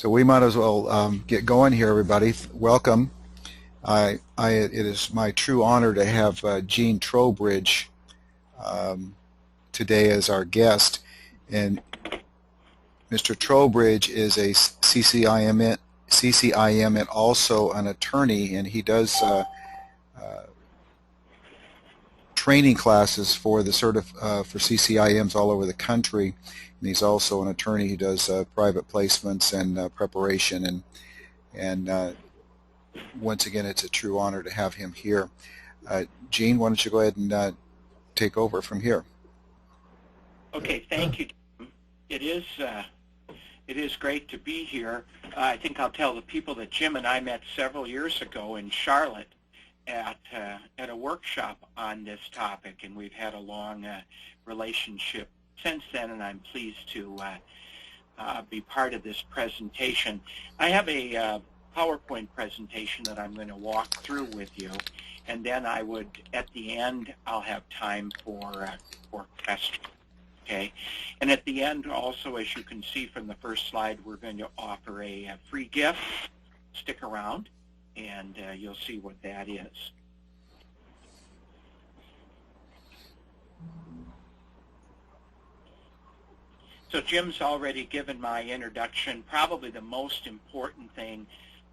So we might as well get going here, everybody. Welcome. It is my true honor to have Gene Trowbridge today as our guest. And Mr. Trowbridge is a CCIM and also an attorney, and he does training classes for the for CCIMs all over the country. And he's also an attorney who does private placements and preparation. And once again, it's a true honor to have him here. Gene, why don't you go ahead and take over from here? Okay, thank you, Jim. It is great to be here. I think I'll tell the people that Jim and I met several years ago in Charlotte at a workshop on this topic, and we've had a long relationship since then, and I'm pleased to be part of this presentation. I have a PowerPoint presentation that I'm going to walk through with you, and then at the end, I'll have time for questions. Okay, and at the end also, as you can see from the first slide, we're going to offer a free gift. Stick around, and you'll see what that is. So Jim's already given my introduction. Probably the most important thing,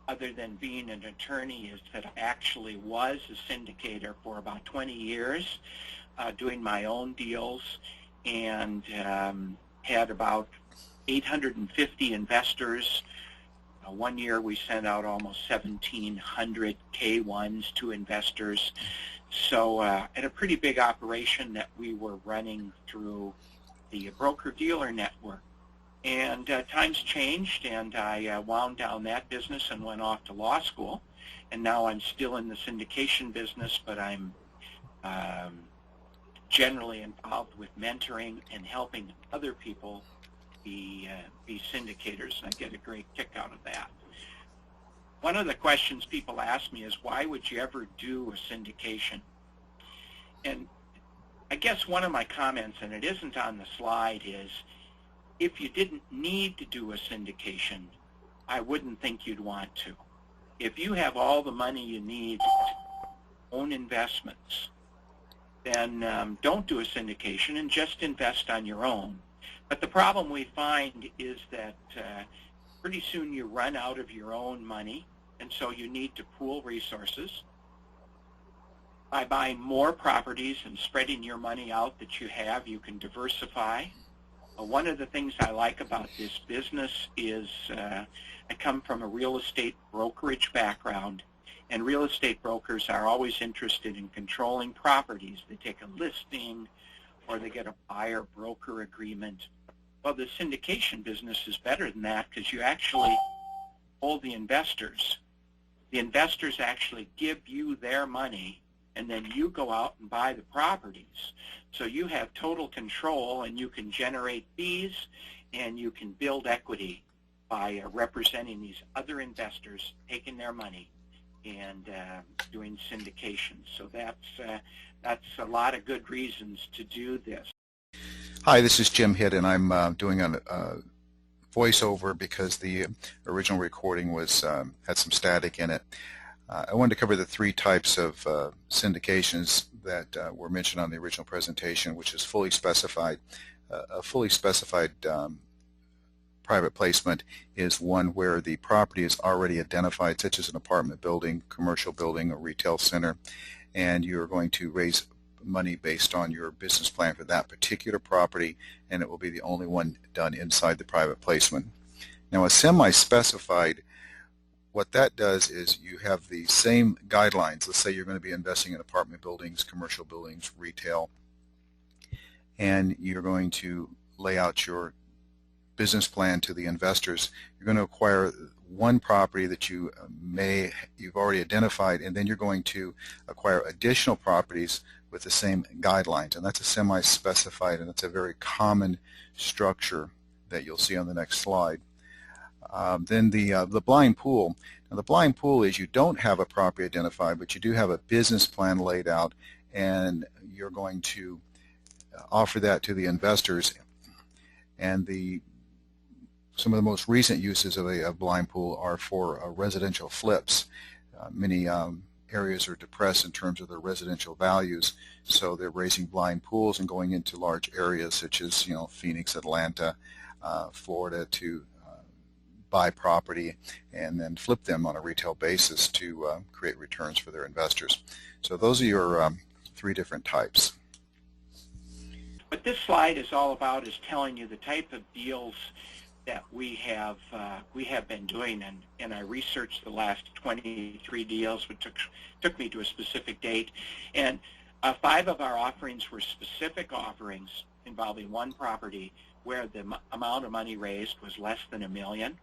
other than being an attorney, is that I actually was a syndicator for about 20 years, doing my own deals, and had about 850 investors. One year we sent out almost 1,700 K1s to investors. So at a pretty big operation that we were running through the broker-dealer network. And times changed, and I wound down that business and went off to law school. And now I'm still in the syndication business, but I'm generally involved with mentoring and helping other people be syndicators, and I get a great kick out of that. One of the questions people ask me is, why would you ever do a syndication? And I guess one of my comments, and it isn't on the slide, is if you didn't need to do a syndication, I wouldn't think you'd want to. If you have all the money you need to own investments, then don't do a syndication and just invest on your own. But the problem we find is that pretty soon you run out of your own money, and so you need to pool resources. By buying more properties and spreading your money out that you have, you can diversify. One of the things I like about this business is I come from a real estate brokerage background, and real estate brokers are always interested in controlling properties. They take a listing or they get a buyer-broker agreement. Well, the syndication business is better than that because you actually hold the investors. The investors actually give you their money, and then you go out and buy the properties. So you have total control, and you can generate fees, and you can build equity by representing these other investors, taking their money, and doing syndication. So that's a lot of good reasons to do this. Hi, this is Jim Hitt, and I'm doing a voiceover because the original recording was had some static in it. I wanted to cover the three types of syndications that were mentioned on the original presentation, which is fully specified. A fully specified private placement is one where the property is already identified, such as an apartment building, commercial building, or retail center, and you're going to raise money based on your business plan for that particular property, and it will be the only one done inside the private placement. Now, a semi-specified, what that does is you have the same guidelines. Let's say you're going to be investing in apartment buildings, commercial buildings, retail, and you're going to lay out your business plan to the investors. You're going to acquire one property that you've already identified, and then you're going to acquire additional properties with the same guidelines, and that's a semi-specified, and it's a very common structure that you'll see on the next slide. Then the blind pool. Now, the blind pool is you don't have a property identified, but you do have a business plan laid out, and you're going to offer that to the investors. And the some of the most recent uses of a blind pool are for residential flips. Many areas are depressed in terms of their residential values, so they're raising blind pools and going into large areas such as Phoenix, Atlanta, Florida to buy property and then flip them on a retail basis to create returns for their investors. So those are your three different types. What this slide is all about is telling you the type of deals that we have been doing, and I researched the last 23 deals, which took me to a specific date, and 5 of our offerings were specific offerings involving one property where the amount of money raised was less than $1 million.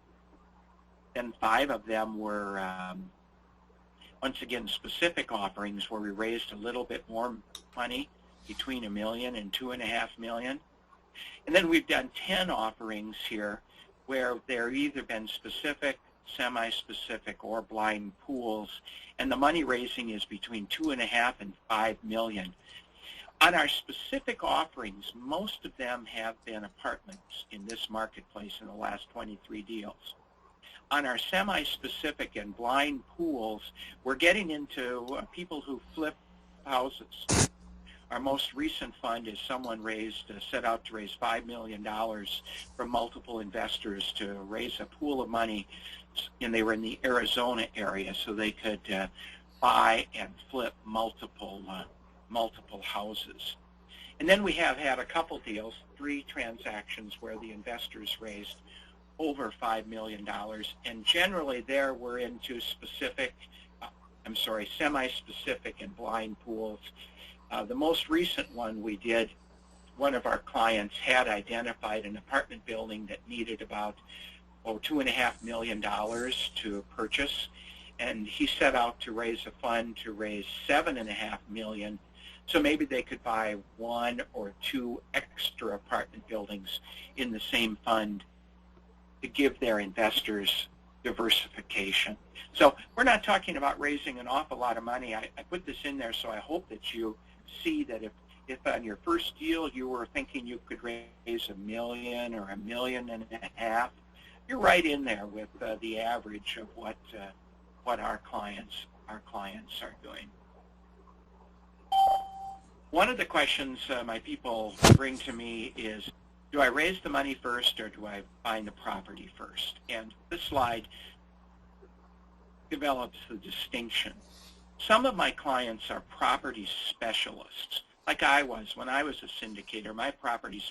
Then 5 of them were once again specific offerings where we raised a little bit more money, between $1 million and $2.5 million. And then we've done 10 offerings here where they've either been specific, semi-specific, or blind pools, and the money raising is between $2.5 and $5 million. On our specific offerings, most of them have been apartments in this marketplace in the last 23 deals. On our semi-specific and blind pools, we're getting into people who flip houses. Our most recent fund is someone set out to raise $5 million from multiple investors to raise a pool of money, and they were in the Arizona area, so they could buy and flip multiple houses. And then we have had a couple deals, 3 transactions where the investors raised over $5 million, and generally there we're into semi-specific and blind pools. The most recent one we did, one of our clients had identified an apartment building that needed about $2.5 million to purchase, and he set out to raise a fund to raise $7.5 million, so maybe they could buy 1 or 2 extra apartment buildings in the same fund to give their investors diversification. So we're not talking about raising an awful lot of money. I put this in there so I hope that you see that if on your first deal you were thinking you could raise $1 million or $1.5 million, you're right in there with the average of what our clients are doing. One of the questions my people bring to me is, do I raise the money first or do I find the property first? And this slide develops the distinction. Some of my clients are property specialists, like I was. When I was a syndicator, my property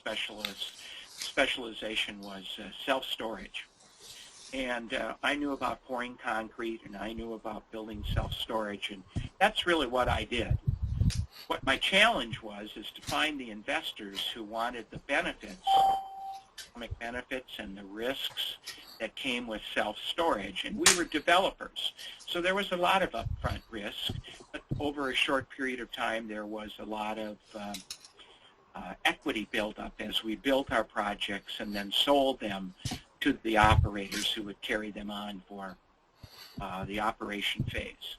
specialization was self-storage. And I knew about pouring concrete, and I knew about building self-storage, and that's really what I did. What my challenge was is to find the investors who wanted the benefits, economic benefits and the risks that came with self-storage. And we were developers, so there was a lot of upfront risk, but over a short period of time there was a lot of equity build-up as we built our projects and then sold them to the operators who would carry them on for the operation phase.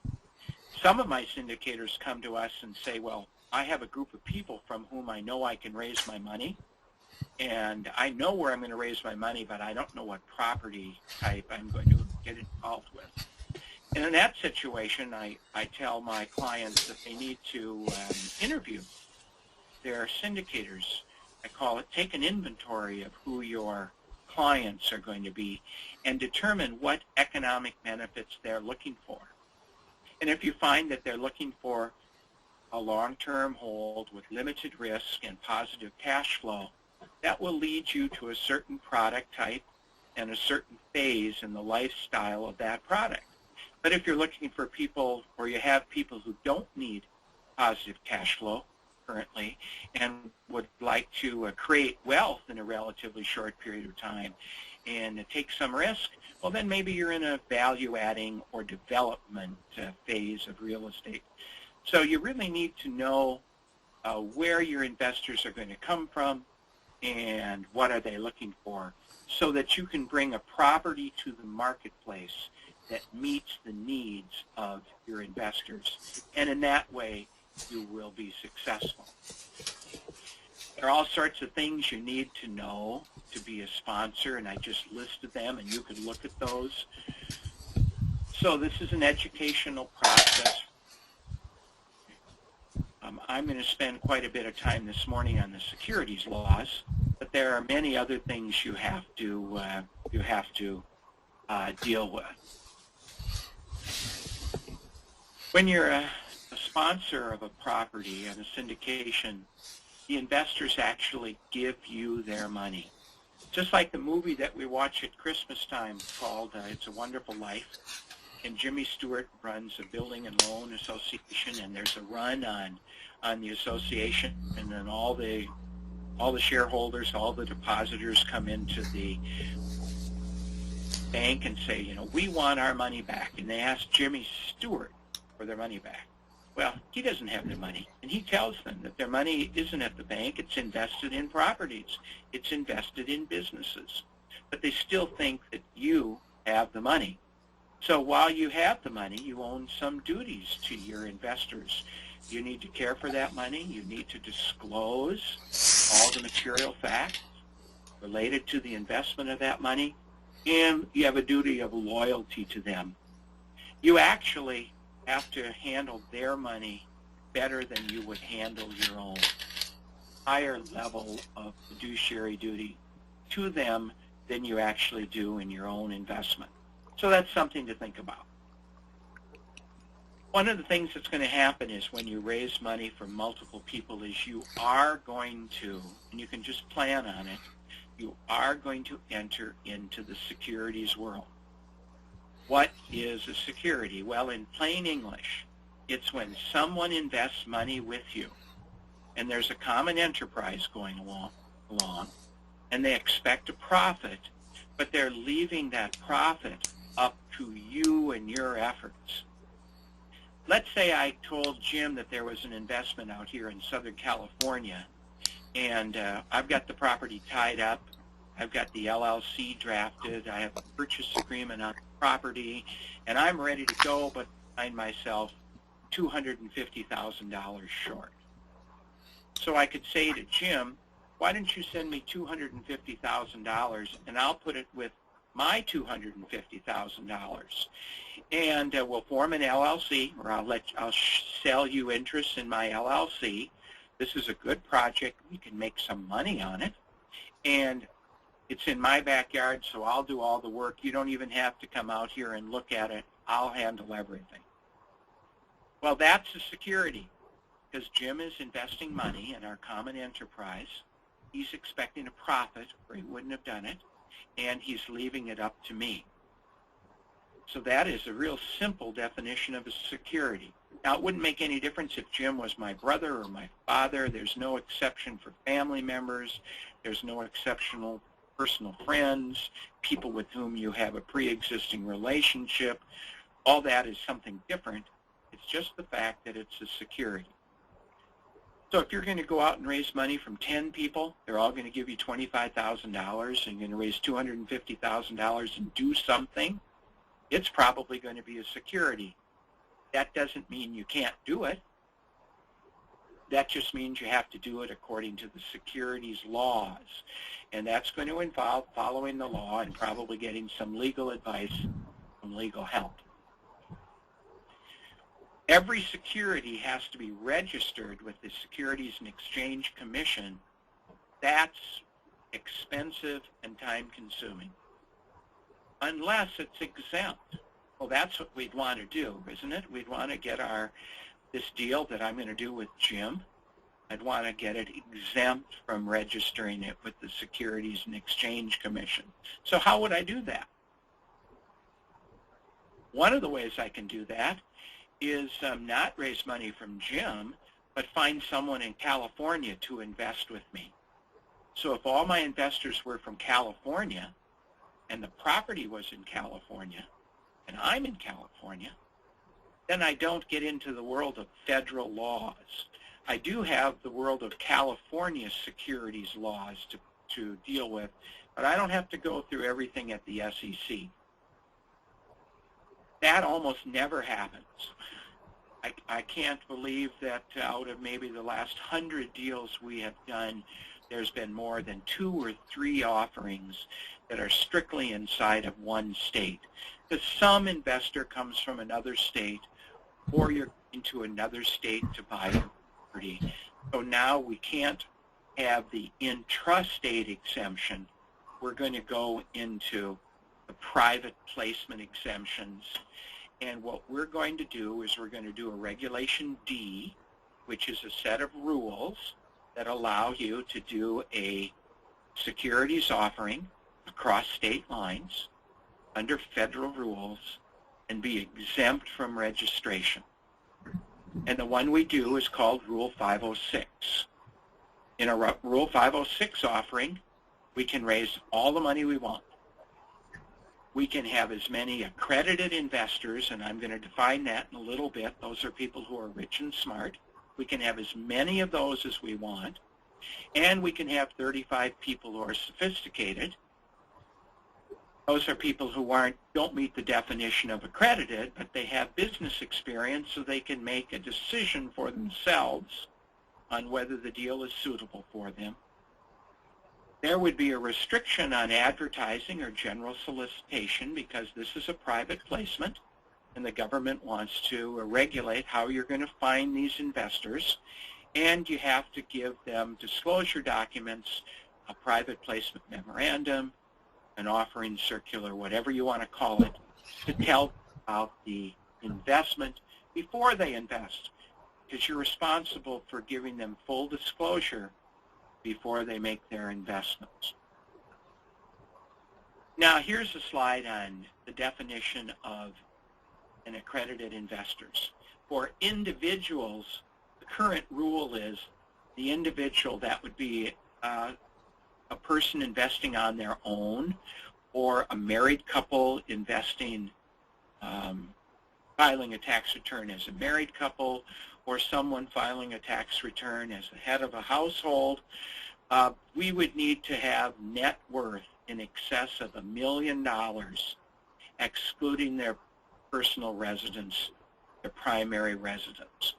Some of my syndicators come to us and say, well, I have a group of people from whom I know I can raise my money, and I know where I'm going to raise my money, but I don't know what property type I'm going to get involved with. And in that situation, I tell my clients that they need to interview their syndicators. I call it take an inventory of who your clients are going to be and determine what economic benefits they're looking for. And if you find that they're looking for a long-term hold with limited risk and positive cash flow, that will lead you to a certain product type and a certain phase in the lifestyle of that product. But if you're looking for people, or you have people who don't need positive cash flow currently and would like to create wealth in a relatively short period of time and take some risk, well, then maybe you're in a value-adding or development phase of real estate. So you really need to know where your investors are going to come from and what are they looking for, so that you can bring a property to the marketplace that meets the needs of your investors. And in that way, you will be successful. There are all sorts of things you need to know to be a sponsor, and I just listed them, and you could look at those. So this is an educational process. I'm going to spend quite a bit of time this morning on the securities laws, but there are many other things you have to deal with. When you're a sponsor of a property and a syndication, the investors actually give you their money. Just like the movie that we watch at Christmas time called It's a Wonderful Life, and Jimmy Stewart runs a building and loan association, and there's a run on the association, and then all the shareholders, all the depositors come into the bank and say, you know, we want our money back, and they ask Jimmy Stewart for their money back. Well, he doesn't have their money, and he tells them that their money isn't at the bank, it's invested in properties, it's invested in businesses, but they still think that you have the money. So while you have the money, you own some duties to your investors. You need to care for that money. You need to disclose all the material facts related to the investment of that money, and you have a duty of loyalty to them. You actually have to handle their money better than you would handle your own. Higher level of fiduciary duty to them than you actually do in your own investment. So that's something to think about. One of the things that's going to happen is when you raise money from multiple people is you are going to, and you can just plan on it, you are going to enter into the securities world. What is a security? Well, in plain English, it's when someone invests money with you, and there's a common enterprise going along, and they expect a profit, but they're leaving that profit up to you and your efforts. Let's say I told Jim that there was an investment out here in Southern California, and I've got the property tied up, I've got the LLC drafted, I have a purchase agreement on the property, and I'm ready to go, but I find myself $250,000 short. So I could say to Jim, why don't you send me $250,000 and I'll put it with my $250,000, and we'll form an LLC, or I'll sell you interest in my LLC. This is a good project. We can make some money on it, and it's in my backyard, so I'll do all the work. You don't even have to come out here and look at it. I'll handle everything. Well, that's a security, because Jim is investing money in our common enterprise. He's expecting a profit, or he wouldn't have done it, and he's leaving it up to me. So that is a real simple definition of a security. Now, it wouldn't make any difference if Jim was my brother or my father. There's no exception for family members. There's no exceptional personal friends, people with whom you have a pre-existing relationship. All that is something different. It's just the fact that it's a security. So if you're going to go out and raise money from 10 people, they're all going to give you $25,000, and you're going to raise $250,000 and do something, it's probably going to be a security. That doesn't mean you can't do it. That just means you have to do it according to the securities laws. And that's going to involve following the law and probably getting some legal advice, some legal help. Every security has to be registered with the Securities and Exchange Commission. That's expensive and time-consuming, unless it's exempt. Well, that's what we'd want to do, isn't it? We'd want to get this deal that I'm going to do with Jim, I'd want to get it exempt from registering it with the Securities and Exchange Commission. So how would I do that? One of the ways I can do that is not raise money from Jim, but find someone in California to invest with me. So if all my investors were from California, and the property was in California, and I'm in California, then I don't get into the world of federal laws. I do have the world of California securities laws to deal with, but I don't have to go through everything at the SEC. That almost never happens. I can't believe that out of maybe the last 100 deals we have done, there's been more than 2 or 3 offerings that are strictly inside of one state. Because some investor comes from another state, or you're into another state to buy property. So now we can't have the intrastate exemption. We're going to go into the private placement exemptions. And what we're going to do is we're going to do a Regulation D, which is a set of rules that allow you to do a securities offering across state lines under federal rules and be exempt from registration. And the one we do is called Rule 506. In a Rule 506 offering, we can raise all the money we want. We can have as many accredited investors, and I'm going to define that in a little bit. Those are people who are rich and smart. We can have as many of those as we want, and we can have 35 people who are sophisticated. Those are people who don't meet the definition of accredited, but they have business experience, so they can make a decision for themselves on whether the deal is suitable for them. There would be a restriction on advertising or general solicitation because this is a private placement, and the government wants to regulate how you're going to find these investors, and you have to give them disclosure documents, a private placement memorandum, an offering circular, whatever you want to call it, to tell about the investment before they invest, because you're responsible for giving them full disclosure before they make their investments. Now, here's a slide on the definition of an accredited investors. For individuals, the current rule is the individual, that would be a person investing on their own, or a married couple investing, filing a tax return as a married couple, or someone filing a tax return as the head of a household. We would need to have net worth in excess of $1 million, excluding their personal residence, their primary residence.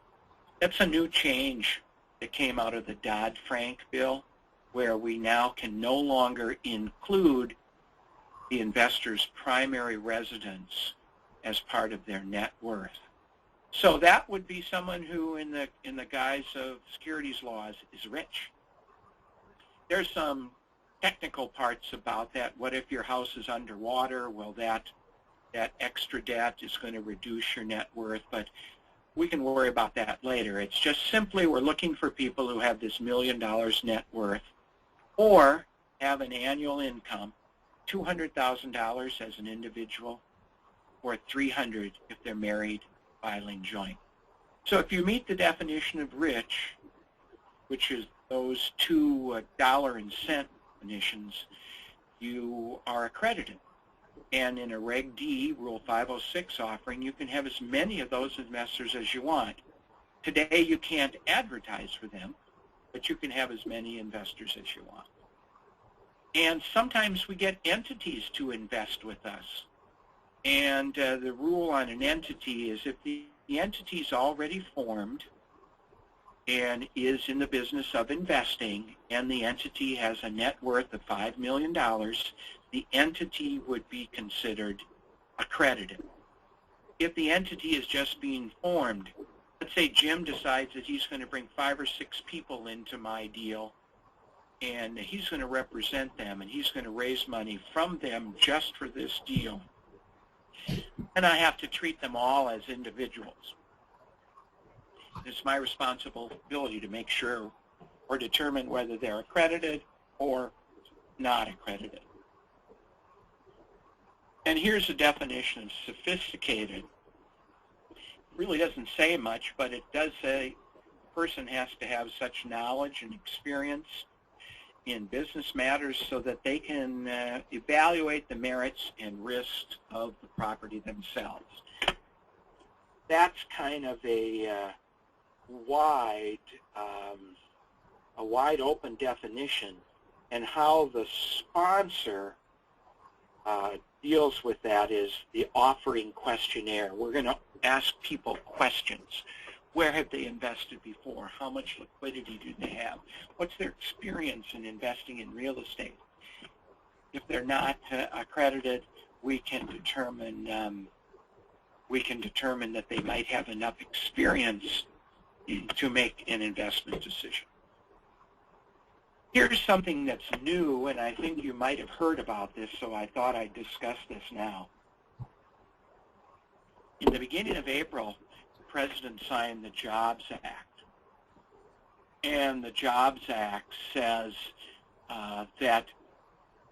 That's a new change that came out of the Dodd-Frank bill, where we now can no longer include the investor's primary residence as part of their net worth. So that would be someone who, in the guise of securities laws, is rich. There's some technical parts about that. What if your house is underwater? Well, that extra debt is going to reduce your net worth, but we can worry about that later. It's just simply we're looking for people who have this $1 million net worth, or have an annual income, $200,000 as an individual, or $300,000 if they're married, filing joint. So if you meet the definition of rich, which is those two dollar and cent definitions, you are accredited. And in a Reg D, Rule 506 offering, you can have as many of those investors as you want. Today, you can't advertise for them, but you can have as many investors as you want. And sometimes we get entities to invest with us. And the rule on an entity is if the entity is already formed and is in the business of investing, and the entity has a net worth of $5 million, the entity would be considered accredited. If the entity is just being formed, let's say Jim decides that he's going to bring 5 or 6 people into my deal, and he's going to represent them, and he's going to raise money from them just for this deal. And I have to treat them all as individuals. It's my responsibility to make sure or determine whether they're accredited or not accredited. And here's a definition of sophisticated. It really doesn't say much, but it does say the person has to have such knowledge and experience in business matters so that they can evaluate the merits and risks of the property themselves. That's kind of a wide open definition, and how the sponsor deals with that is the offering questionnaire. We're going to ask people questions. Where have they invested before? How much liquidity do they have? What's their experience in investing in real estate? If they're not accredited, we can determine that they might have enough experience to make an investment decision. Here's something that's new, and I think you might have heard about this, so I thought I'd discuss this now. In the beginning of April, the President signed the Jobs Act. And the Jobs Act says that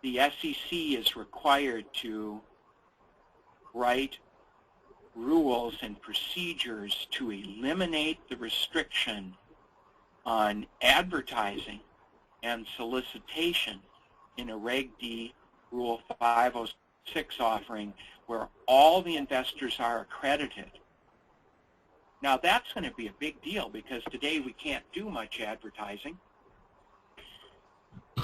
the SEC is required to write rules and procedures to eliminate the restriction on advertising and solicitation in a Reg D Rule 506 offering where all the investors are accredited. Now that's going to be a big deal because today we can't do much advertising.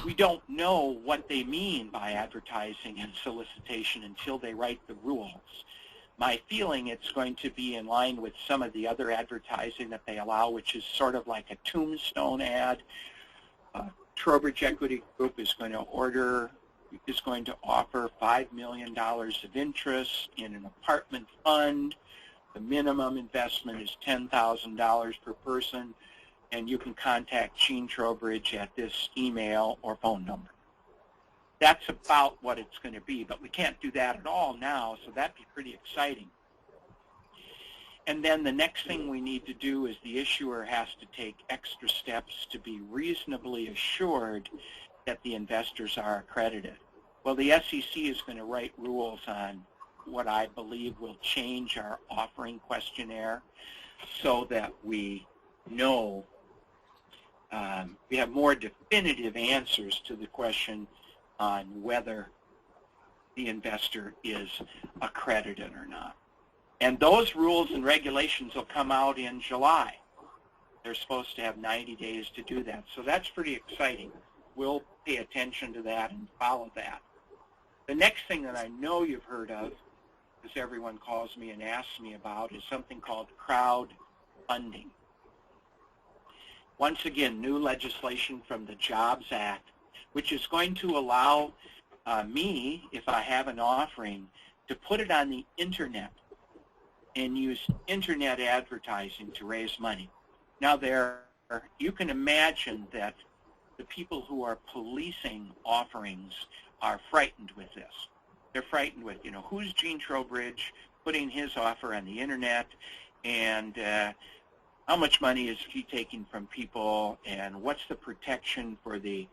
We don't know what they mean by advertising and solicitation until they write the rules. My feeling it's going to be in line with some of the other advertising that they allow, which is sort of like a tombstone ad. Trowbridge Equity Group is going to offer $5 million of interest in an apartment fund. The minimum investment is $10,000 per person, and you can contact Gene Trowbridge at this email or phone number. That's about what it's going to be, but we can't do that at all now, so that'd be pretty exciting. And then the next thing we need to do is the issuer has to take extra steps to be reasonably assured that the investors are accredited. Well, the SEC is going to write rules on what I believe will change our offering questionnaire so that we know, we have more definitive answers to the question on whether the investor is accredited or not. And those rules and regulations will come out in July. They're supposed to have 90 days to do that. So that's pretty exciting. We'll pay attention to that and follow that. The next thing that I know you've heard of, because everyone calls me and asks me about, is something called crowdfunding. Once again, new legislation from the Jobs Act, which is going to allow me, if I have an offering, to put it on the internet and use internet advertising to raise money. Now you can imagine that the people who are policing offerings are frightened with this. They're frightened with, who's Gene Trowbridge putting his offer on the internet, and how much money is he taking from people, and what's the protection for the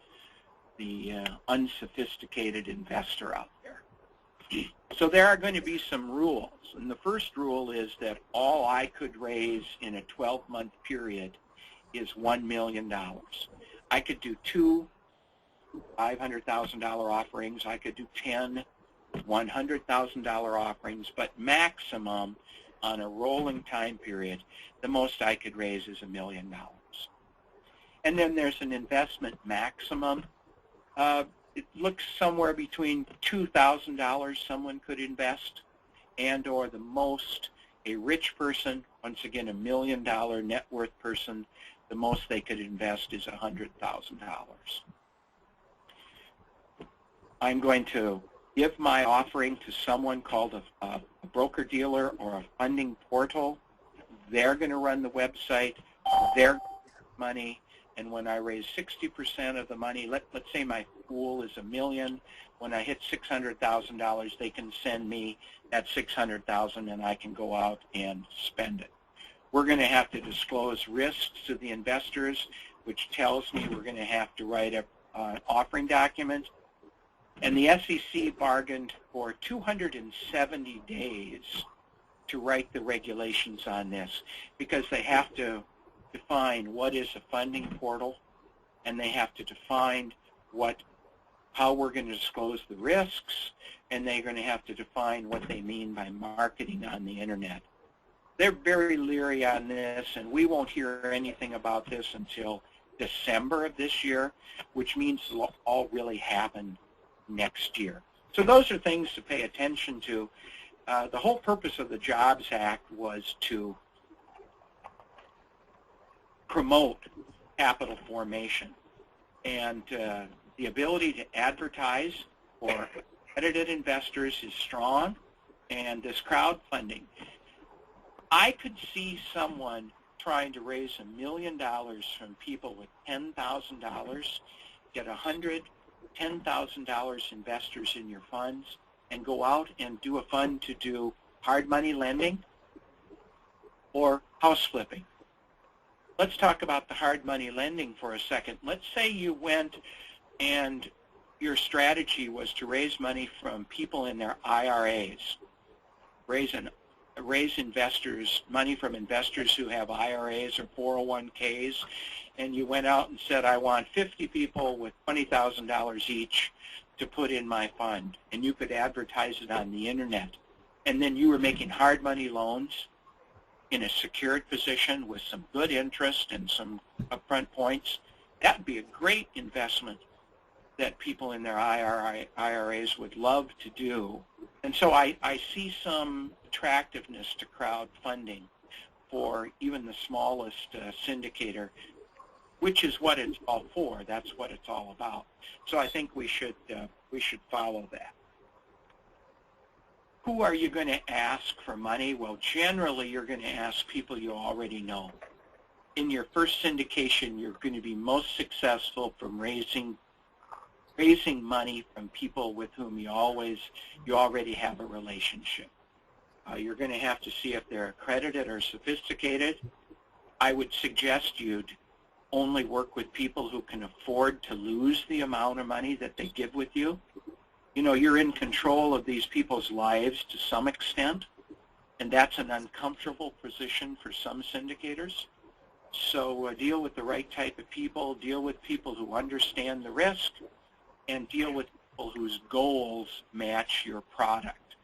unsophisticated investor out there. So there are going to be some rules, and the first rule is that all I could raise in a 12-month period is $1 million. I could do 2 $500,000 offerings. I could do 10 $100,000 offerings, but maximum on a rolling time period, the most I could raise is $1 million. And then there's an investment maximum. It looks somewhere between $2,000 someone could invest, and or the most a rich person, once again $1 million net worth person, the most they could invest is $100,000. I'm going to give my offering to someone called a broker-dealer or a funding portal. They're going to run the website. They're going to get money. And when I raise 60% of the money, let's say my pool is $1 million. When I hit $600,000, they can send me that $600,000, and I can go out and spend it. We're going to have to disclose risks to the investors, which tells me we're going to have to write an offering document. And the SEC bargained for 270 days to write the regulations on this, because they have to define what is a funding portal, and they have to define how we're going to disclose the risks, and they're going to have to define what they mean by marketing on the internet. They're very leery on this, and we won't hear anything about this until December of this year, which means it'll all really happen next year. So those are things to pay attention to. The whole purpose of the Jobs Act was to promote capital formation, and the ability to advertise for accredited investors is strong, and this crowdfunding. I could see someone trying to raise $1 million from people with $10,000, get $10,000 investors in your funds, and go out and do a fund to do hard money lending or house flipping. Let's talk about the hard money lending for a second. Let's say you went and your strategy was to raise money from people in their IRAs, raise investors, money from investors who have IRAs or 401ks, and you went out and said, I want 50 people with $20,000 each to put in my fund, and you could advertise it on the internet. And then you were making hard money loans in a secured position with some good interest and some upfront points. That would be a great investment that people in their IRAs would love to do. And so I see some attractiveness to crowdfunding for even the smallest syndicator, which is what it's all for. That's what it's all about. So I think we should follow that. Who are you going to ask for money? Well, generally you're going to ask people you already know. In your first syndication, you're going to be most successful from raising money from people with whom you already have a relationship. You're going to have to see if they're accredited or sophisticated. I would suggest you'd only work with people who can afford to lose the amount of money that they give with you. You know, you're in control of these people's lives to some extent, and that's an uncomfortable position for some syndicators. So deal with the right type of people, deal with people who understand the risk, and deal with people whose goals match your product.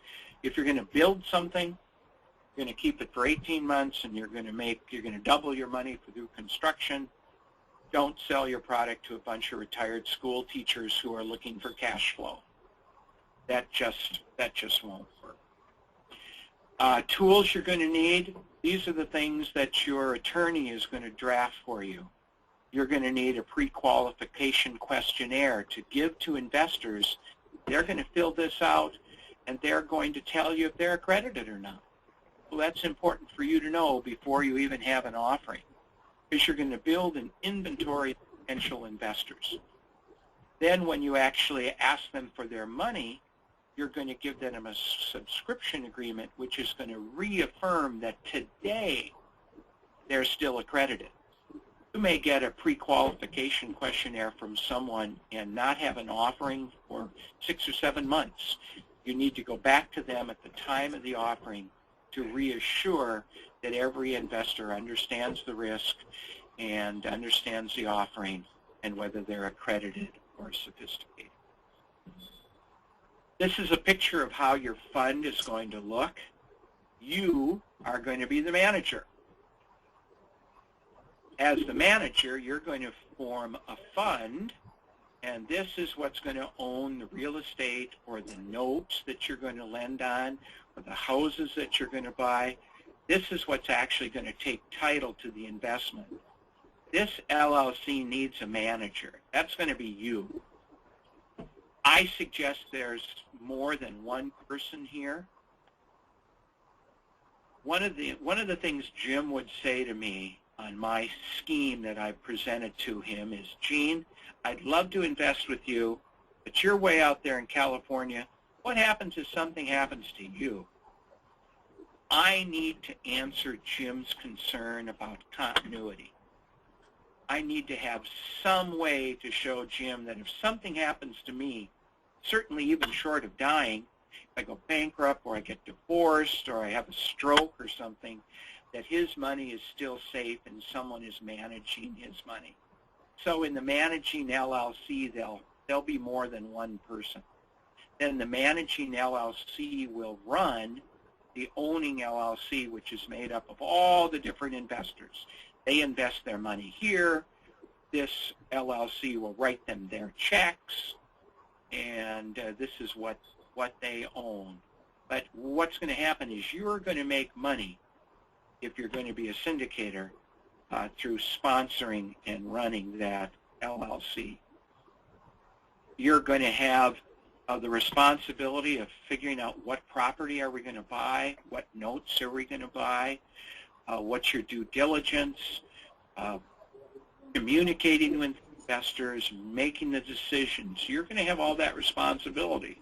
If you're going to build something, you're going to keep it for 18 months, and you're going to double your money through construction. Don't sell your product to a bunch of retired school teachers who are looking for cash flow. That just won't work. Tools you're going to need, these are the things that your attorney is going to draft for you. You're going to need a pre-qualification questionnaire to give to investors. They're going to fill this out, and they're going to tell you if they're accredited or not. Well, that's important for you to know before you even have an offering, because you're going to build an inventory of potential investors. Then when you actually ask them for their money, you're going to give them a subscription agreement, which is going to reaffirm that today they're still accredited. You may get a pre-qualification questionnaire from someone and not have an offering for 6 or 7 months. You need to go back to them at the time of the offering to reassure that every investor understands the risk and understands the offering and whether they're accredited or sophisticated. This is a picture of how your fund is going to look. You are going to be the manager. As the manager, you're going to form a fund, and this is what's going to own the real estate or the notes that you're going to lend on or the houses that you're going to buy. This is what's actually going to take title to the investment. This LLC needs a manager. That's going to be you. I suggest there's more than one person here. One of the things Jim would say to me on my scheme that I presented to him is, Gene, I'd love to invest with you, but you're way out there in California. What happens if something happens to you? I need to answer Jim's concern about continuity. I need to have some way to show Jim that if something happens to me, certainly even short of dying, if I go bankrupt or I get divorced or I have a stroke or something, that his money is still safe and someone is managing his money. So in the managing LLC, there'll be more than one person. Then the managing LLC will run the owning LLC, which is made up of all the different investors. They invest their money here. This LLC will write them their checks, and this is what what they own. But what's going to happen is you're going to make money if you're going to be a syndicator through sponsoring and running that LLC. You're going to have the responsibility of figuring out what property are we going to buy, what notes are we going to buy, what's your due diligence, communicating with investors, making the decisions. You're going to have all that responsibility.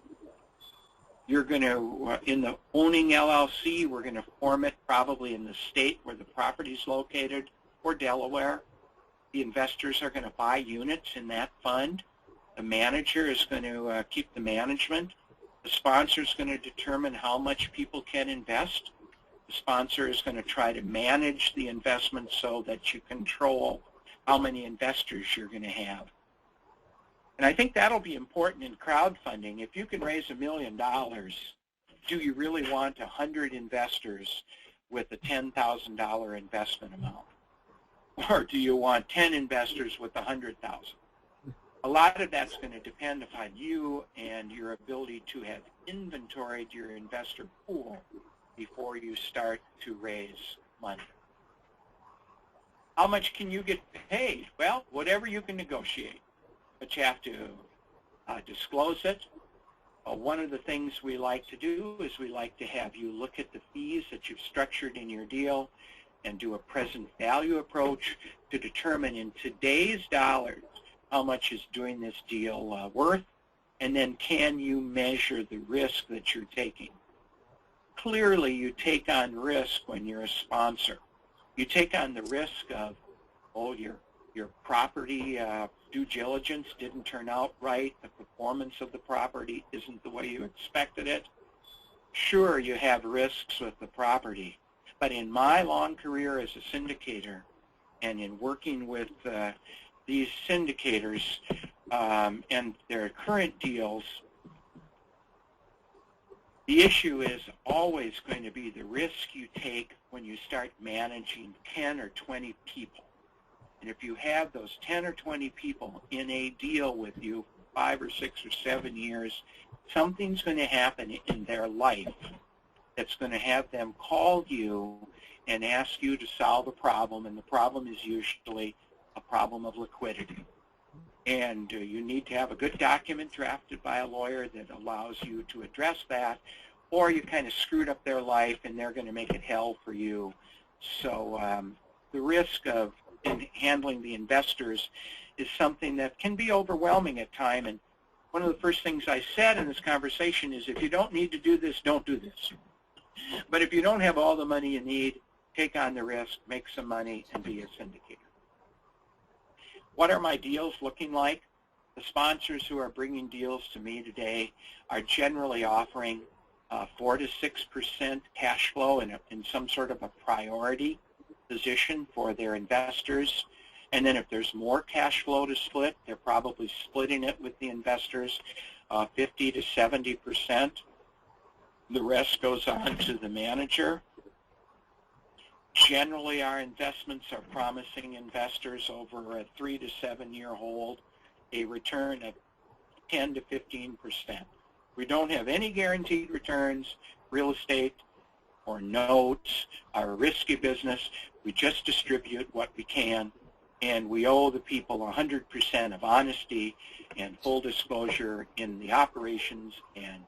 You're going to, in the owning LLC, we're going to form it probably in the state where the property is located or Delaware. The investors are going to buy units in that fund. The manager is going to keep the management. The sponsor is going to determine how much people can invest. The sponsor is going to try to manage the investment so that you control how many investors you're going to have. And I think that'll be important in crowdfunding. If you can raise $1 million, do you really want 100 investors with a $10,000 investment amount? Or do you want 10 investors with $100,000? A lot of that's going to depend upon you and your ability to have inventoried your investor pool before you start to raise money. How much can you get paid? Well, whatever you can negotiate, but you have to disclose it. One of the things we like to do is we like to have you look at the fees that you've structured in your deal and do a present value approach to determine in today's dollars how much is doing this deal worth, and then can you measure the risk that you're taking. Clearly, you take on risk when you're a sponsor. You take on the risk of, oh, your property due diligence didn't turn out right, the performance of the property isn't the way you expected it. Sure, you have risks with the property, but in my long career as a syndicator and in working with these syndicators and their current deals, the issue is always going to be the risk you take when you start managing 10 or 20 people. And if you have those 10 or 20 people in a deal with you for 5 or 6 or 7 years, something's going to happen in their life that's going to have them call you and ask you to solve a problem, and the problem is usually a problem of liquidity. And you need to have a good document drafted by a lawyer that allows you to address that, or you kind of screwed up their life and they're going to make it hell for you. So the risk of handling the investors is something that can be overwhelming at times. And one of the first things I said in this conversation is, if you don't need to do this, don't do this. But if you don't have all the money you need, take on the risk, make some money, and be a syndicator. What are my deals looking like? The sponsors who are bringing deals to me today are generally offering 4 to 6% cash flow in some sort of a priority position for their investors. And then if there's more cash flow to split, they're probably splitting it with the investors 50 to 70%. The rest goes on to the manager. Generally, our investments are promising investors over a 3 to 7 year hold a return of 10 to 15%. We don't have any guaranteed returns. Real estate or notes are a risky business. We just distribute what we can, and we owe the people 100% of honesty and full disclosure in the operations and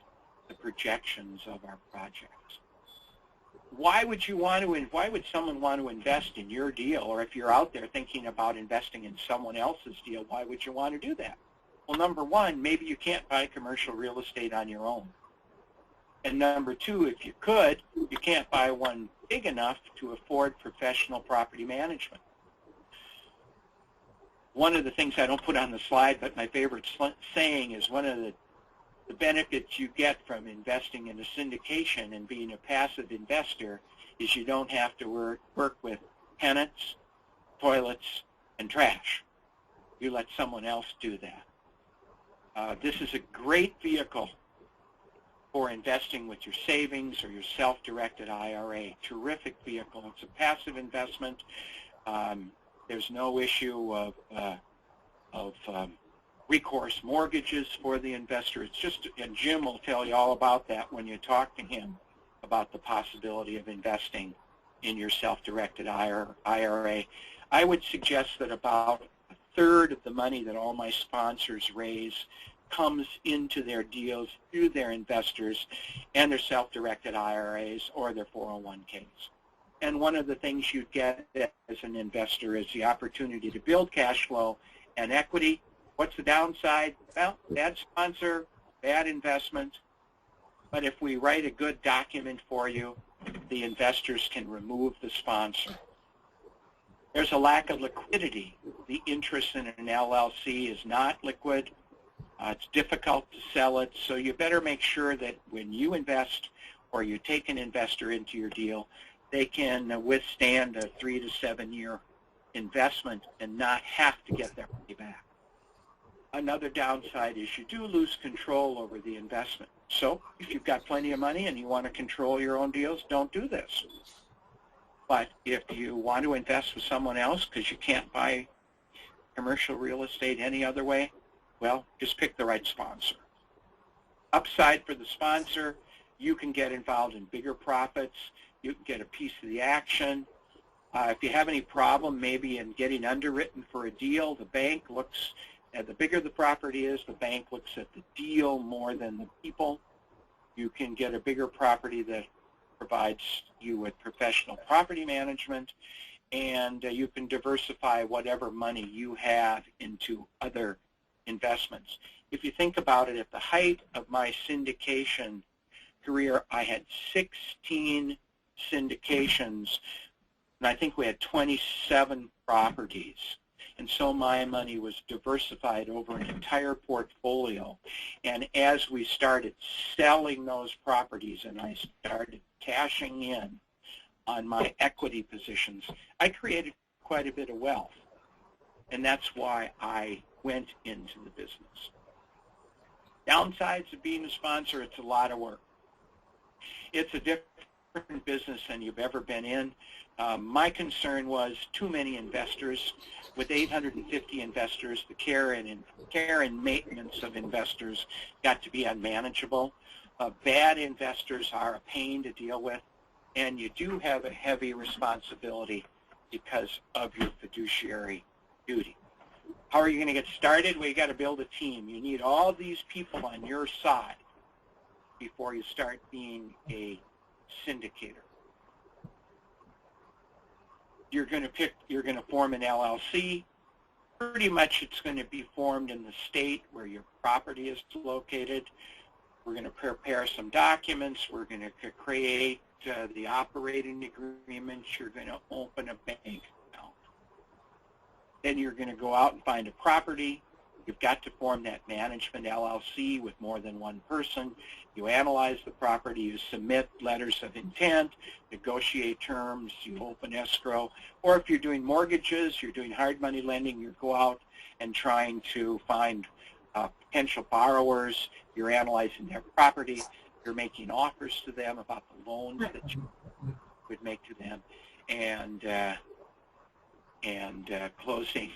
the projections of our projects. Why would someone want to invest in your deal? Or if you're out there thinking about investing in someone else's deal, why would you want to do that? Well, number one, maybe you can't buy commercial real estate on your own. And number two, if you could, you can't buy one big enough to afford professional property management. One of the things I don't put on the slide, but my favorite saying is, one of the benefits you get from investing in a syndication and being a passive investor is you don't have to work with tenants, toilets, and trash. You let someone else do that. This is a great vehicle for investing with your savings or your self-directed IRA. Terrific vehicle. It's a passive investment. There's no issue of recourse mortgages for the investor. It's just, and Jim will tell you all about that when you talk to him about the possibility of investing in your self-directed IRA. I would suggest that about a third of the money that all my sponsors raise comes into their deals through their investors and their self-directed IRAs or their 401ks. And one of the things you get as an investor is the opportunity to build cash flow and equity. What's the downside? Well, bad sponsor, bad investment. But if we write a good document for you, the investors can remove the sponsor. There's a lack of liquidity. The interest in an LLC is not liquid. It's difficult to sell it, so you better make sure that when you invest or you take an investor into your deal, they can withstand a 3 to 7 year investment and not have to get their money back. Another downside is you do lose control over the investment. So if you've got plenty of money and you want to control your own deals, don't do this. But if you want to invest with someone else because you can't buy commercial real estate any other way, well, just pick the right sponsor. Upside for the sponsor, you can get involved in bigger profits. You can get a piece of the action. If you have any problem maybe in getting underwritten for a deal, the bank looks at the bigger the property is, the bank looks at the deal more than the people. You can get a bigger property that provides you with professional property management, and you can diversify whatever money you have into other investments. If you think about it, at the height of my syndication career, I had 16 syndications, and I think we had 27 properties. And so my money was diversified over an entire portfolio. And as we started selling those properties and I started cashing in on my equity positions, I created quite a bit of wealth. And that's why I went into the business. Downsides of being a sponsor, it's a lot of work. It's a different business than you've ever been in. My concern was too many investors. With 850 investors, the care and maintenance of investors got to be unmanageable. Bad investors are a pain to deal with, and you do have a heavy responsibility because of your fiduciary duty. How are you going to get started? Well, you got to build a team. You need all these people on your side before you start being a syndicator. You're going to form an LLC. Pretty much it's going to be formed in the state where your property is located. We're going to prepare some documents. We're going to create the operating agreements. You're going to open a bank account. Then you're going to go out and find a property. You've got to form that management LLC with more than one person. You analyze the property, you submit letters of intent, negotiate terms, you open escrow. Or if you're doing mortgages, you're doing hard money lending, you go out and trying to find potential borrowers. You're analyzing their property. You're making offers to them about the loans that you would make to them, and closing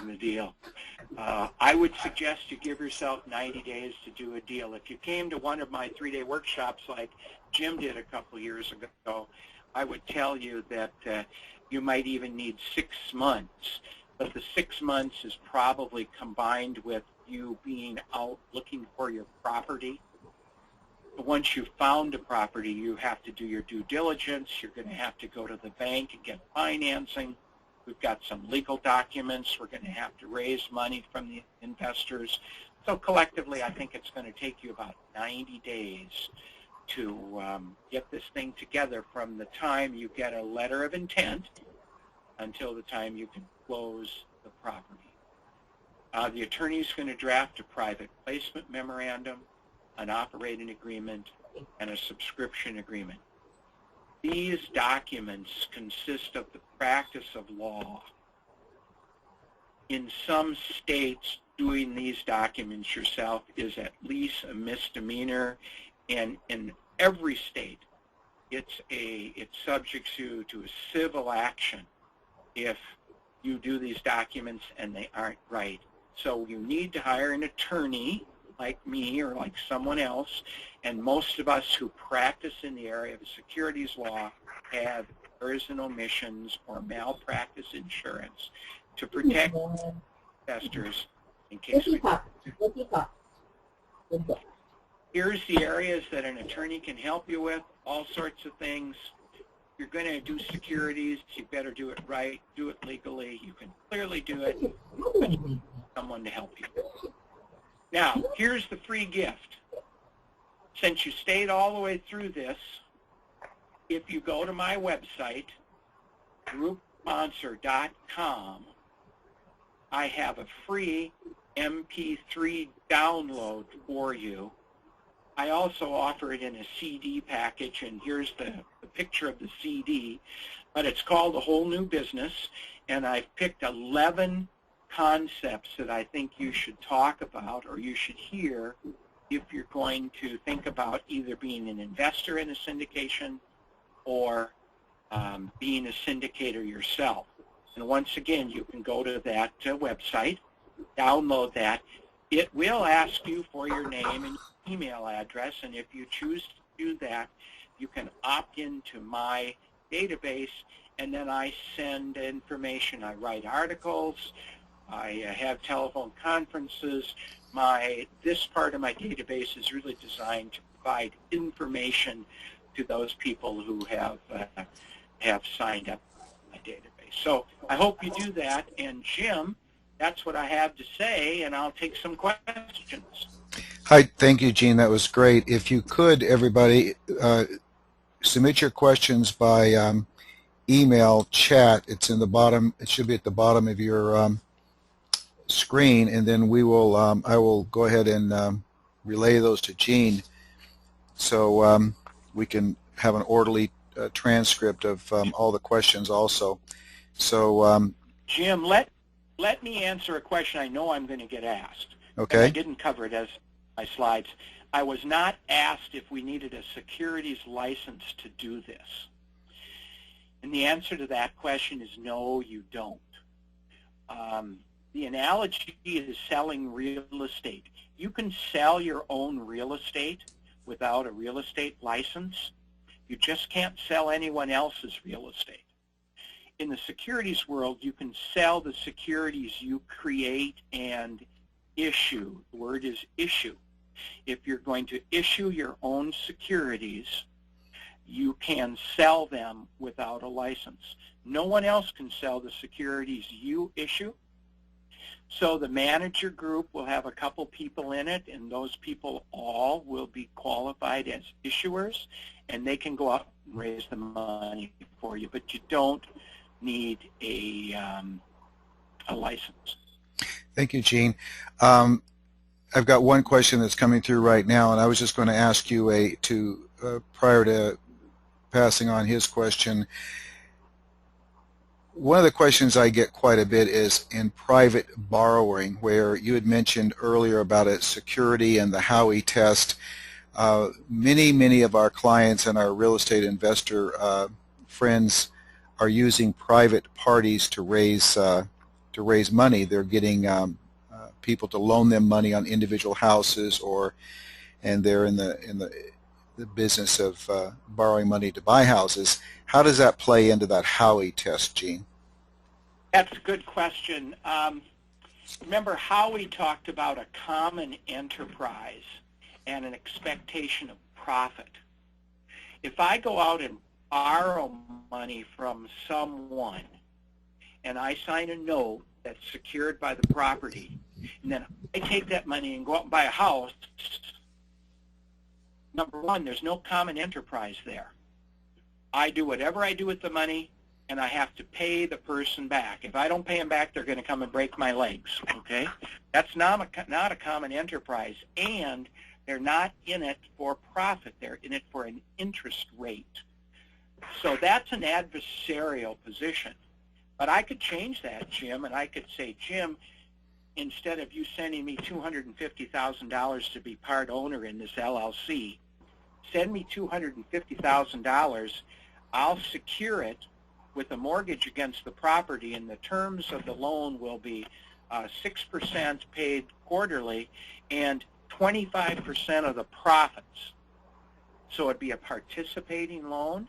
the deal. I would suggest you give yourself 90 days to do a deal. If you came to one of my 3-day workshops like Jim did a couple years ago, I would tell you that you might even need 6 months. But the 6 months is probably combined with you being out looking for your property. Once you've found a property, you have to do your due diligence. You're going to have to go to the bank and get financing. We've got some legal documents. We're going to have to raise money from the investors. So collectively, I think it's going to take you about 90 days to get this thing together from the time you get a letter of intent until the time you can close the property. The attorney's going to draft a private placement memorandum, an operating agreement, and a subscription agreement. These documents consist of the practice of law. In some states, doing these documents yourself is at least a misdemeanor, and in every state, it subjects you to a civil action if you do these documents and they aren't right. So you need to hire an attorney like me or like someone else, and most of us who practice in the area of securities law have errors and omissions or malpractice insurance to protect investors in case we... Here's the areas that an attorney can help you with, all sorts of things. If you're going to do securities, you better do it right, do it legally. You can clearly do it, but you need someone to help you. Now, here's the free gift. Since you stayed all the way through this, if you go to my website, groupsponsor.com, I have a free MP3 download for you. I also offer it in a CD package, and here's the picture of the CD, but it's called A Whole New Business, and I've picked 11 concepts that I think you should talk about or you should hear if you're going to think about either being an investor in a syndication or being a syndicator yourself. And once again, you can go to that website, download that. It will ask you for your name and email address, and if you choose to do that, you can opt into my database, and then I send information. I write articles. I have telephone conferences. This part of my database is really designed to provide information to those people who have signed up for my database. So I hope you do that. And Jim, that's what I have to say, and I'll take some questions. Hi, thank you, Gene. That was great. If you could, everybody, submit your questions by email chat. It's in the bottom. It should be at the bottom of your screen, and then we will. I will go ahead and relay those to Gene, so we can have an orderly transcript of all the questions. Also, so Jim, let me answer a question I know I'm going to get asked. Okay. I didn't cover it as my slides. I was not asked if we needed a securities license to do this. And the answer to that question is no, you don't. The analogy is selling real estate. You can sell your own real estate without a real estate license. You just can't sell anyone else's real estate. In the securities world, you can sell the securities you create and issue. The word is issue. If you're going to issue your own securities, you can sell them without a license. No one else can sell the securities you issue. So the manager group will have a couple people in it, and those people all will be qualified as issuers, and they can go out and raise the money for you, but you don't need a license. Thank you, Gene. I've got one question that's coming through right now, and I was just going to ask you prior to passing on his question. One of the questions I get quite a bit is in private borrowing, where you had mentioned earlier about a security and the Howey test. Many of our clients and our real estate investor friends are using private parties to raise money. They're getting people to loan them money on individual houses, and they're in the business of borrowing money to buy houses. How does that play into that Howey test, Gene? That's a good question. Remember, Howey talked about a common enterprise and an expectation of profit. If I go out and borrow money from someone and I sign a note that's secured by the property, and then I take that money and go out and buy a house, number one, there's no common enterprise there. I do whatever I do with the money, and I have to pay the person back. If I don't pay them back, they're going to come and break my legs, okay? That's not a common enterprise, and they're not in it for profit. They're in it for an interest rate. So that's an adversarial position. But I could change that, Jim, and I could say, Jim, instead of you sending me $250,000 to be part owner in this LLC, send me $250,000. I'll secure it with a mortgage against the property, and the terms of the loan will be 6% paid quarterly, and 25% of the profits. So it'd be a participating loan.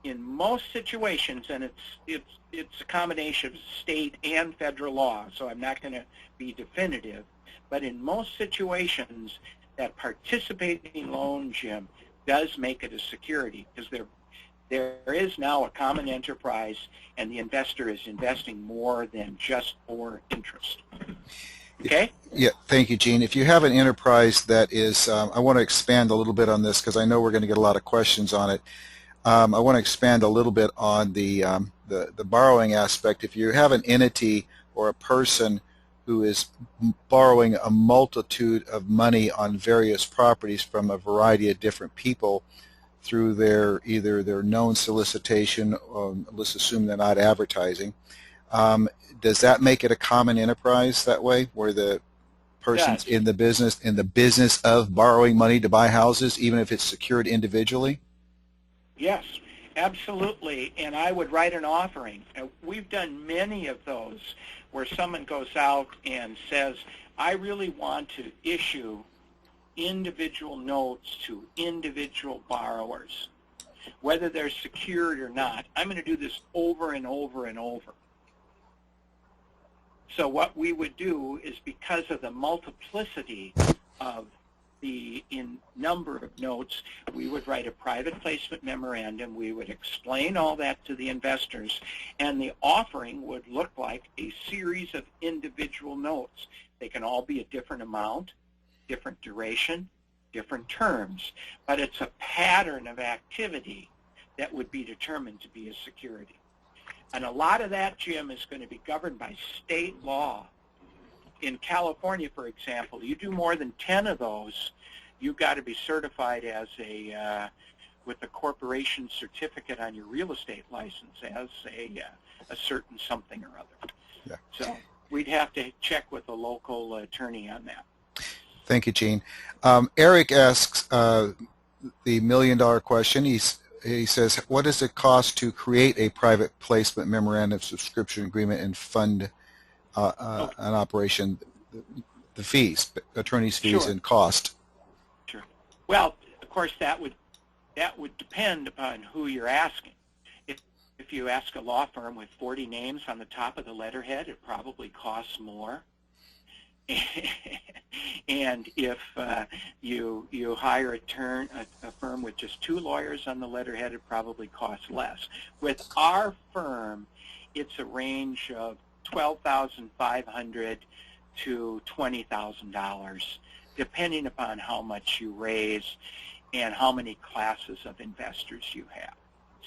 In most situations, and it's a combination of state and federal law, so I'm not going to be definitive, but in most situations, that participating loan, Jim, does make it a security, because there is now a common enterprise, and the investor is investing more than just for interest. Okay? Yeah, thank you, Gene. If you have an enterprise that is, I want to expand a little bit on this because I know we're going to get a lot of questions on it. I want to expand a little bit on the borrowing aspect. If you have an entity or a person who is borrowing a multitude of money on various properties from a variety of different people through either their known solicitation, or let's assume they're not advertising, does that make it a common enterprise that way, where the person's in the business of borrowing money to buy houses, even if it's secured individually? Yes, absolutely, and I would write an offering. We've done many of those where someone goes out and says, I really want to issue individual notes to individual borrowers, whether they're secured or not. I'm going to do this over and over and over. So what we would do is, because of the multiplicity of in number of notes, we would write a private placement memorandum. We would explain all that to the investors, and the offering would look like a series of individual notes. They can all be a different amount, different duration, different terms, but it's a pattern of activity that would be determined to be a security. And a lot of that, Jim, is going to be governed by state law. In California, for example, you do more than 10 of those, you've got to be certified as with a corporation certificate on your real estate license as a certain something or other. Yeah. So we'd have to check with a local attorney on that. Thank you, Gene. Eric asks the million-dollar question. He says, what does it cost to create a private placement memorandum subscription agreement and fund an operation, the fees, attorney's fees, Sure. and cost? Sure. Well, of course, that would depend upon who you're asking. If you ask a law firm with 40 names on the top of the letterhead, it probably costs more. And if you hire a firm with just 2 lawyers on the letterhead, it probably costs less. With our firm, it's a range of $12,500 to $20,000, depending upon how much you raise and how many classes of investors you have.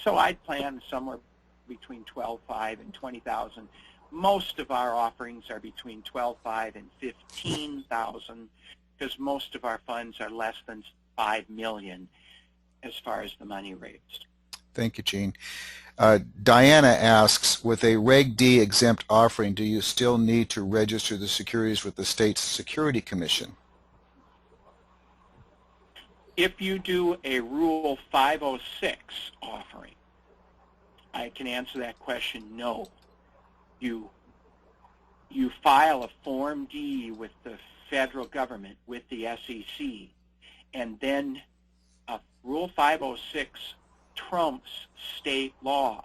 So I'd plan somewhere between $12,500 and $20,000. Most of our offerings are between $12,500 and $15,000, because most of our funds are less than $5 million as far as the money raised. Thank you, Gene. Diana asks, with a Reg D exempt offering, do you still need to register the securities with the state's Security Commission? If you do a Rule 506 offering, I can answer that question, no. You file a Form D with the federal government, with the SEC, and then Rule 506 trumps state laws.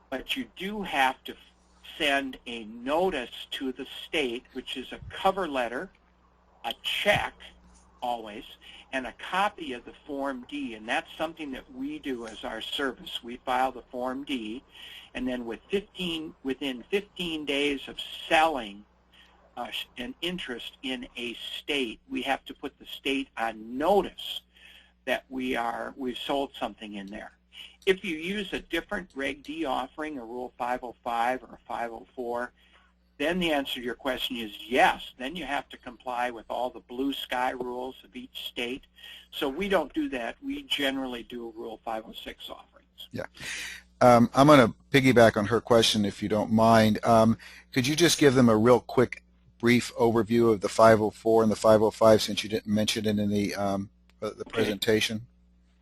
But you do have to send a notice to the state, which is a cover letter, a check, always, and a copy of the Form D, and that's something that we do as our service. We file the Form D, and then within 15 days of selling an interest in a state, we have to put the state on notice that we've sold something in there. If you use a different Reg D offering, a Rule 505 or a 504, then the answer to your question is yes. Then you have to comply with all the blue sky rules of each state. So we don't do that. We generally do Rule 506 offerings. Yeah. I'm going to piggyback on her question, if you don't mind. Could you just give them a real quick, brief overview of the 504 and the 505, since you didn't mention it in the presentation?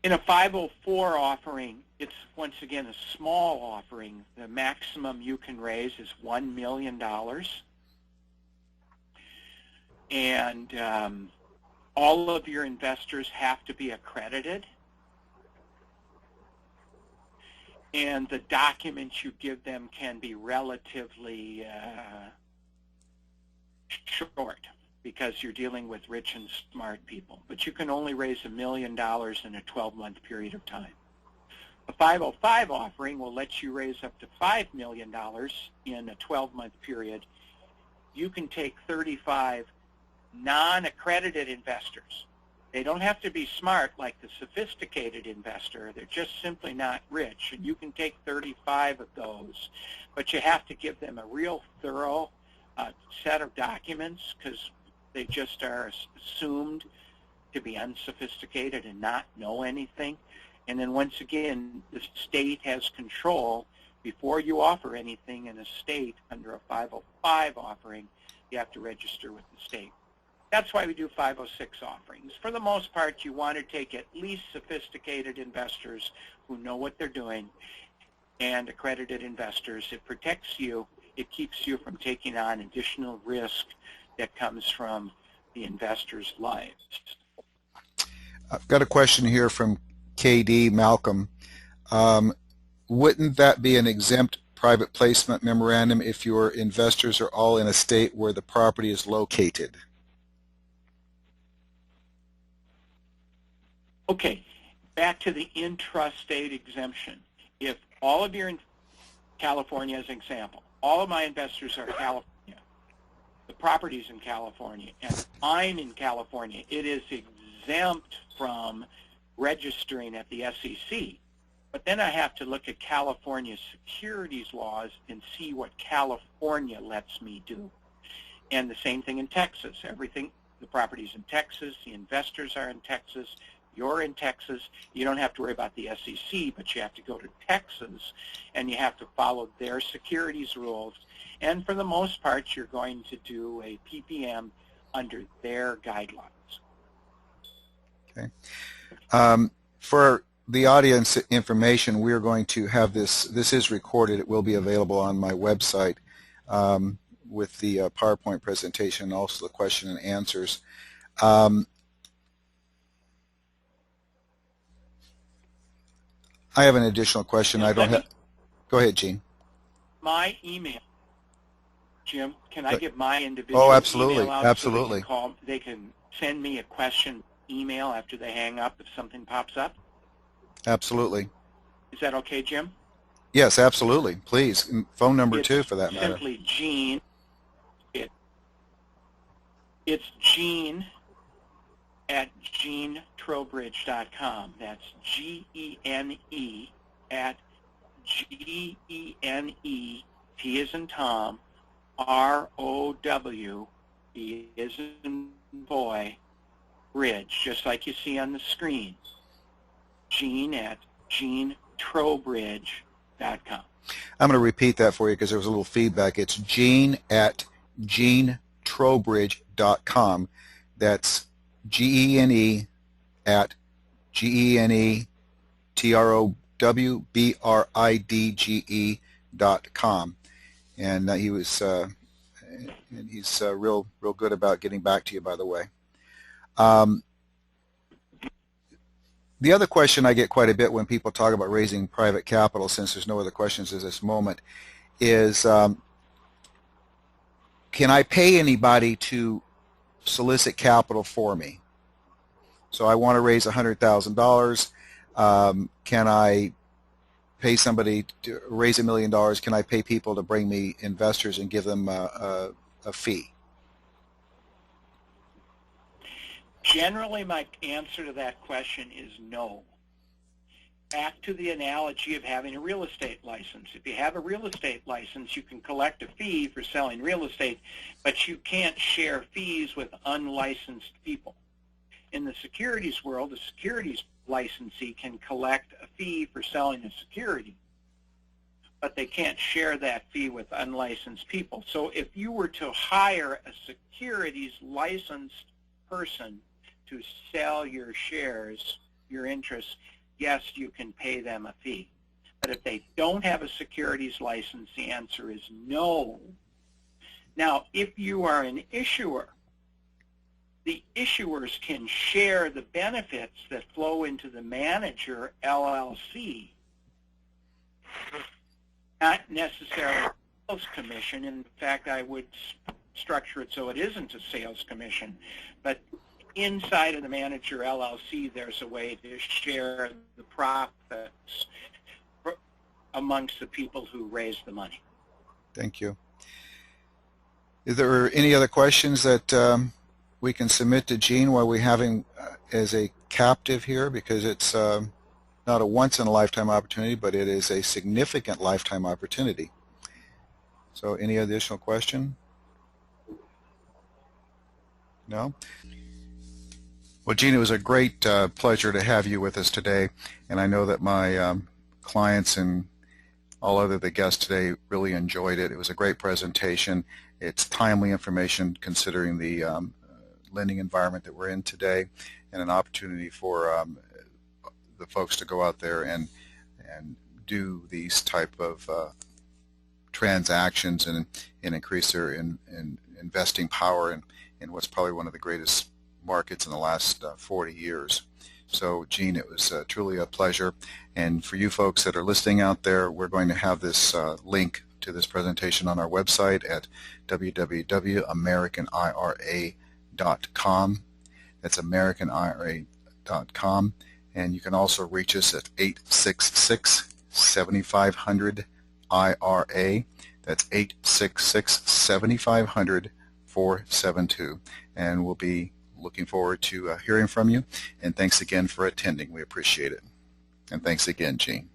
In a 504 offering, it's once again a small offering. The maximum you can raise is $1 million. And all of your investors have to be accredited. And the documents you give them can be relatively short because you're dealing with rich and smart people. But you can only raise $1 million in a 12-month period of time. A 505 offering will let you raise up to $5 million in a 12-month period. You can take 35 non-accredited investors. They don't have to be smart like the sophisticated investor. They're just simply not rich. And you can take 35 of those, but you have to give them a real thorough set of documents because they just are assumed to be unsophisticated and not know anything. And then once again, the state has control. Before you offer anything in a state under a 505 offering, you have to register with the state. That's why we do 506 offerings. For the most part, you want to take at least sophisticated investors who know what they're doing and accredited investors. It protects you. It keeps you from taking on additional risk that comes from the investors' lives. I've got a question here from KD Malcolm. Wouldn't that be an exempt private placement memorandum if your investors are all in a state where the property is located? Okay, back to the intrastate exemption. If all of your in California as an example, all of my investors are California, the property's in California, and I'm in California, it is exempt from registering at the SEC. But then I have to look at California securities laws and see what California lets me do. And the same thing in Texas. Everything, the property's in Texas, the investors are in Texas, you're in Texas. You don't have to worry about the SEC, but you have to go to Texas, and you have to follow their securities rules. And for the most part, you're going to do a PPM under their guidelines. Okay. For the audience information, we're going to have this is recorded. It will be available on my website with the PowerPoint presentation and also the question and answers. I have an additional question. I don't have. Go ahead, Gene. My email, Jim. Can I give my individual absolutely, email out absolutely. So they can send me a question email after they hang up if something pops up? Absolutely. Is that okay, Jim? Yes, absolutely. Please. And phone number too, for that matter. Simply Gene. It's Gene at GeneTrowbridge.com. That's G-E-N-E at G-E-N-E, T as in Tom, R-O-W, B as in boy, Bridge, just like you see on the screen. Gene at GeneTrowbridge.com. I'm going to repeat that for you because there was a little feedback. It's Gene at GeneTrowbridge.com. That's G-E-N-E at GeneTrowbridge.com. And he's real good about getting back to you, by the way. The other question I get quite a bit when people talk about raising private capital, since there's no other questions at this moment, is can I pay anybody to solicit capital for me? So I want to raise $100,000. Can I pay somebody to raise $1 million? Can I pay people to bring me investors and give them a fee? Generally, my answer to that question is no. Back to the analogy of having a real estate license. If you have a real estate license, you can collect a fee for selling real estate, but you can't share fees with unlicensed people. In the securities world, a securities licensee can collect a fee for selling a security, but they can't share that fee with unlicensed people. So if you were to hire a securities licensed person to sell your shares, your interests, yes, you can pay them a fee. But if they don't have a securities license, the answer is no. Now, if you are an issuer, the issuers can share the benefits that flow into the manager LLC, not necessarily a sales commission. In fact, I would structure it so it isn't a sales commission. But inside of the manager LLC, there's a way to share the profits amongst the people who raise the money. Thank you. Is there any other questions that we can submit to Gene while we have him as a captive here? Because it's not a once-in-a-lifetime opportunity, but it is a significant lifetime opportunity. So any additional question? No? Well, Gene, it was a great pleasure to have you with us today, and I know that my clients and all other the guests today really enjoyed it. It was a great presentation. It's timely information considering the lending environment that we're in today, and an opportunity for the folks to go out there and do these type of transactions and increase their investing power in what's probably one of the greatest markets in the last 40 years. So, Gene, it was truly a pleasure. And for you folks that are listening out there, we're going to have this link to this presentation on our website at www.americanira.com. That's americanira.com. And you can also reach us at 866-7500-IRA. That's 866-7500-472. And we'll be looking forward to hearing from you. And thanks again for attending. We appreciate it. And thanks again, Gene.